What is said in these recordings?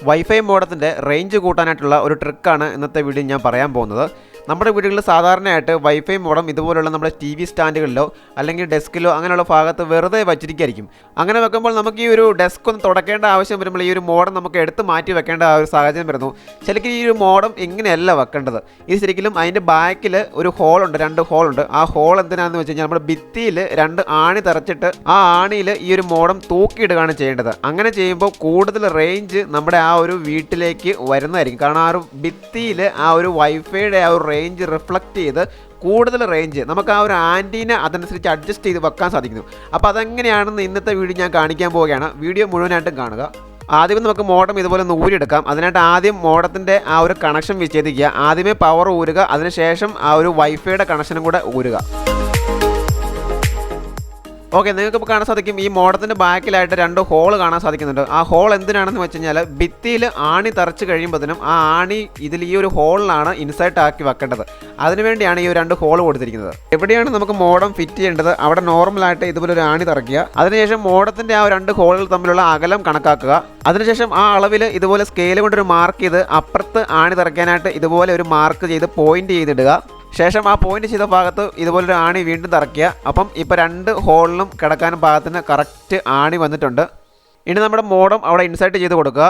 Wifi മോഡത്തിൻ്റെ range കൂട്ടാനായിട്ടുള്ള ഒരു ട്രിക്കാണ് ഇന്നത്തെ വീഡിയോ ഞാൻ പറയാൻ പോകുന്നത്. നമ്മുടെ വീടുകളിൽ സാധാരണയായിട്ട് വൈഫൈ മോഡം ഇതുപോലുള്ള നമ്മുടെ TV സ്റ്റാൻഡുകളിലോ അല്ലെങ്കിൽ ഡെസ്കിലോ അങ്ങനെയുള്ള ഭാഗത്ത് വെറുതെ വച്ചിരിക്കുകയായിരിക്കും. അങ്ങനെ വെക്കുമ്പോൾ നമുക്ക് ഈ ഒരു ഡെസ്ക് ഒന്ന് തുടക്കേണ്ട ആവശ്യം വരുമ്പോൾ ഈ ഒരു മോഡം നമുക്ക് എടുത്ത് മാറ്റി വെക്കേണ്ട ആ ഒരു സാഹചര്യം വരുന്നു. ശരിക്കും ഈ ഒരു മോഡം ഇങ്ങനെയല്ല വെക്കേണ്ടത്. ഇത് ശരിക്കും അതിൻ്റെ ബാക്കിൽ ഒരു ഹോളുണ്ട്, 2 ഹോളുണ്ട്. ആ ഹോൾ എന്തിനാണെന്ന് വെച്ച് കഴിഞ്ഞാൽ നമ്മുടെ ഭിത്തിയിൽ 2 ആണി തറച്ചിട്ട് ആ ആണിയിൽ ഈ ഒരു മോഡം തൂക്കിയിടുകയാണ് ചെയ്യേണ്ടത്. അങ്ങനെ ചെയ്യുമ്പോൾ കൂടുതൽ റേഞ്ച് നമ്മുടെ ആ ഒരു വീട്ടിലേക്ക് വരുന്നതായിരിക്കും. കാരണം ആ ഒരു ഭിത്തിയിൽ ആ ഒരു വൈഫൈയുടെ ആ ഒരു റേഞ്ച് റിഫ്ലക്റ്റ് ചെയ്ത് കൂടുതൽ റേഞ്ച് നമുക്ക് ആ ഒരു ആൻറ്റീന അതനുസരിച്ച് അഡ്ജസ്റ്റ് ചെയ്ത് വെക്കാൻ സാധിക്കുന്നു. അപ്പോൾ അതെങ്ങനെയാണെന്ന് ഇന്നത്തെ വീഡിയോ ഞാൻ കാണിക്കാൻ പോവുകയാണ്. വീഡിയോ മുഴുവനായിട്ടും കാണുക. ആദ്യം നമുക്ക് മോഡം ഇതുപോലെ ഒന്ന് ഊരിയെടുക്കാം. അതിനായിട്ട് ആദ്യം മോഡത്തിൻ്റെ ആ ഒരു കണക്ഷൻ വിച്ഛേദിക്കുക. ആദ്യമേ പവർ ഊരുക, അതിനുശേഷം ആ ഒരു വൈഫൈയുടെ കണക്ഷനും കൂടെ ഊരുക. ഓക്കെ, നിങ്ങൾക്കിപ്പോൾ കാണാൻ സാധിക്കും ഈ മോഡത്തിൻ്റെ ബാക്കിലായിട്ട് 2 ഹോൾ കാണാൻ സാധിക്കുന്നുണ്ട്. ആ ഹോൾ എന്തിനാണെന്ന് വെച്ച് കഴിഞ്ഞാൽ ഭിത്തിയിൽ ആണി തറച്ച് കഴിയുമ്പോഴത്തേനും ആ ആണി ഇതിൽ ഈ ഒരു ഹോളിലാണ് ഇൻസേർട്ട് ആക്കി വെക്കേണ്ടത്. അതിനുവേണ്ടിയാണ് ഈ 2 ഹോൾ കൊടുത്തിരിക്കുന്നത്. എവിടെയാണ് നമുക്ക് മോഡം ഫിറ്റ് ചെയ്യേണ്ടത് അവിടെ നോർമലായിട്ട് ഇതുപോലെ ഒരു ആണി തറയ്ക്കുക. അതിനുശേഷം മോഡത്തിൻ്റെ ആ 2 ഹോളുകൾ തമ്മിലുള്ള അകലം കണക്കാക്കുക. അതിനുശേഷം ആ അളവിൽ ഇതുപോലെ സ്കെയിൽ കൊണ്ടൊരു മാർക്ക് ചെയ്ത് അപ്പുറത്ത് ആണി തറയ്ക്കാനായിട്ട് ഇതുപോലെ ഒരു മാർക്ക് ചെയ്ത് പോയിന്റ് ചെയ്തിടുക. ശേഷം ആ പോയിന്റ് ചെയ്ത ഭാഗത്ത് ഇതുപോലൊരു ആണി വീണ്ടും തറയ്ക്കുക. അപ്പം ഇപ്പോൾ 2 ഹോളിലും കിടക്കാനും ഭാഗത്തിന് കറക്റ്റ് ആണി വന്നിട്ടുണ്ട്. ഇനി നമ്മുടെ മോഡം അവിടെ ഇൻസേർട്ട് ചെയ്ത് കൊടുക്കുക.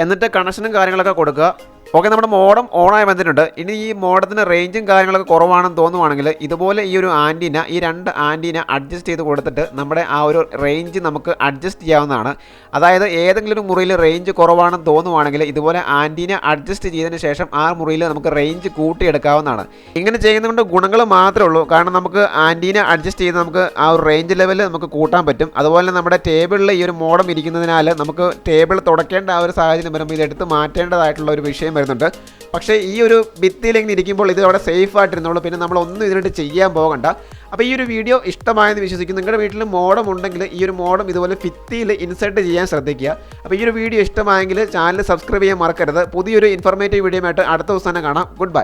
എന്നിട്ട് കണക്ഷനും കാര്യങ്ങളൊക്കെ കൊടുക്കുക. ഓക്കെ, നമ്മുടെ മോഡം ഓണായി വന്നിട്ടുണ്ട്. ഇനി ഈ മോഡത്തിന് റേഞ്ചും കാര്യങ്ങളൊക്കെ കുറവാണെന്ന് തോന്നുവാണെങ്കിൽ ഇതുപോലെ ഈ ഒരു ആൻറ്റീന, ഈ 2 ആൻറ്റീന അഡ്ജസ്റ്റ് ചെയ്ത് കൊടുത്തിട്ട് നമ്മുടെ ആ ഒരു റേഞ്ച് നമുക്ക് അഡ്ജസ്റ്റ് ചെയ്യാവുന്നതാണ്. അതായത് ഏതെങ്കിലും ഒരു മുറിയിൽ റേഞ്ച് കുറവാണെന്ന് തോന്നുവാണെങ്കിൽ ഇതുപോലെ ആൻറ്റീന അഡ്ജസ്റ്റ് ചെയ്തതിന് ശേഷം ആ മുറിയിൽ നമുക്ക് റേഞ്ച് കൂട്ടിയെടുക്കാവുന്നതാണ്. ഇങ്ങനെ ചെയ്യുന്നതുകൊണ്ട് ഗുണങ്ങൾ മാത്രമേ ഉള്ളൂ. കാരണം നമുക്ക് ആൻറ്റീന അഡ്ജസ്റ്റ് ചെയ്ത് നമുക്ക് ആ ഒരു റേഞ്ച് ലെവൽ നമുക്ക് കൂട്ടാൻ പറ്റും. അതുപോലെ നമ്മുടെ ടേബിളിൽ ഈ ഒരു മോഡം ഇരിക്കുന്നതിനാൽ നമുക്ക് ടേബിൾ തുടക്കേണ്ട ആ ഒരു സാഹചര്യം വരുമ്പോൾ ഇതെടുത്ത് മാറ്റേണ്ടതായിട്ടുള്ള ഒരു വിഷയം വരുന്നുണ്ട്. പക്ഷേ ഈ ഒരു ഭിത്തിയിൽ ഇങ്ങനെ ഇരിക്കുമ്പോൾ ഇത് അവിടെ സേഫ് ആയിട്ടിരുന്നുള്ളൂ. പിന്നെ നമ്മളൊന്നും ഇതിനായിട്ട് ചെയ്യാൻ പോകണ്ട. അപ്പോൾ ഈ ഒരു വീഡിയോ ഇഷ്ടമായെന്ന് വിശ്വസിക്കുന്നു. നിങ്ങളുടെ വീട്ടിൽ മോഡം ഉണ്ടെങ്കിൽ ഈ ഒരു മോഡം ഇതുപോലെ ഭിത്തിയിൽ ഇൻസേർട്ട് ചെയ്യാൻ ശ്രദ്ധിക്കുക. അപ്പോൾ ഈ ഒരു വീഡിയോ ഇഷ്ടമായെങ്കിൽ ചാനൽ സബ്സ്ക്രൈബ് ചെയ്യാൻ മറക്കരുത്. പുതിയൊരു ഇൻഫോർമേറ്റീവ് വീഡിയോ ആയിട്ട് അടുത്ത ദിവസം തന്നെ കാണാം. Good bye.